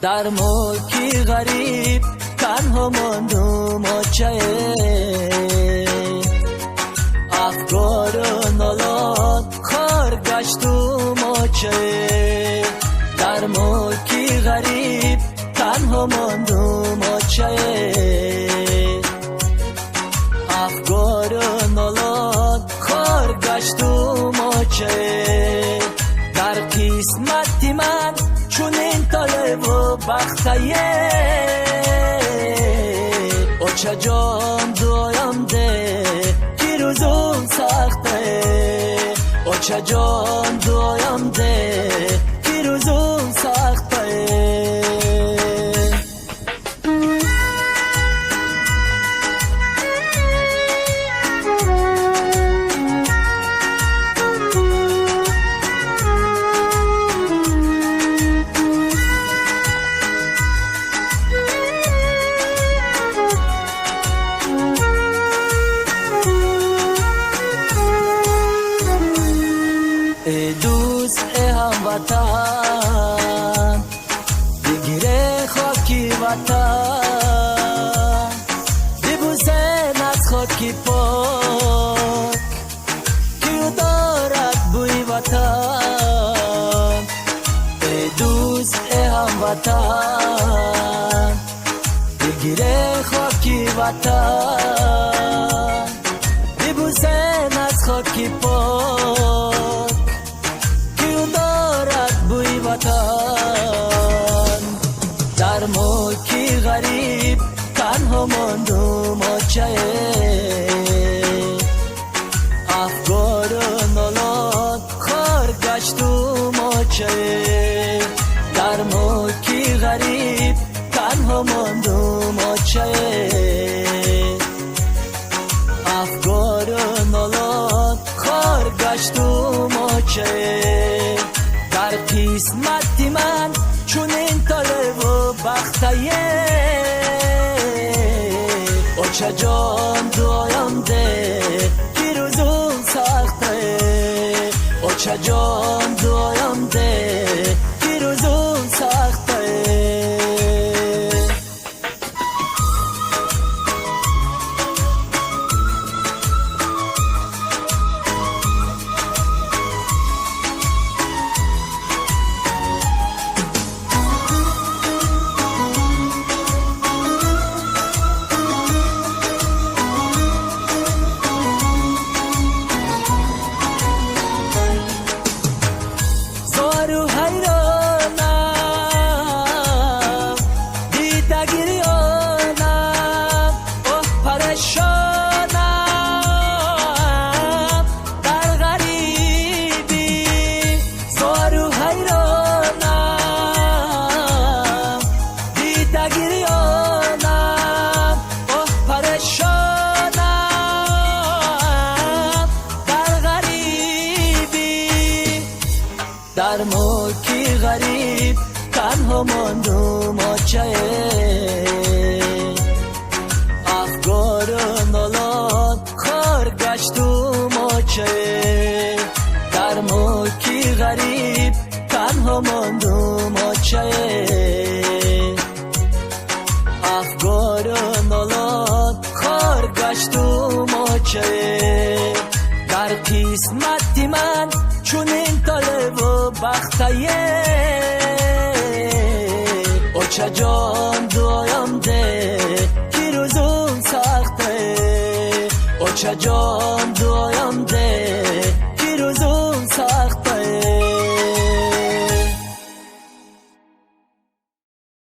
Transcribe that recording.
در ملکی غریب تنها ماندم آچه افکار و نالان خار گشتم آچه در ملکی غریب تنها ماندم آچه افکار و نالان خار گشتم آچه در قسمتی من چون این طالب و بختیه آچه جان دایم ده که روزم سخته آچه جان دایم ده که روزم سخته ای دوست ای هموطن بگیره خاکی وطن ببوسه از خاکی پاک که دارد بوی وطن ای دوست ای هموطن بگیره خاکی وطن ببوسه از خاکی پاک بوی وطن در ملکی غریب تنها ماندم آچه افکار و نالان خار گشتم آچه در ملکی غریب تنها ماندم آچه افکار و نالان خار گشتم آچه در قسمتی من چون این طالب و بختیه آچه جان دایم ده که روزم سخته آچه جان دایم ده که روزم سخته در ملکی غریب تنها ماندم آچه افکار و نالان خار گشتم آچه در ملکی غریب تنها ماندم آچه افکار و نالان خار گشتم آچه در قسمتی من چون این طالب و بختیه آچه جان دایم ده که روزم سخته آچه جان دایم ده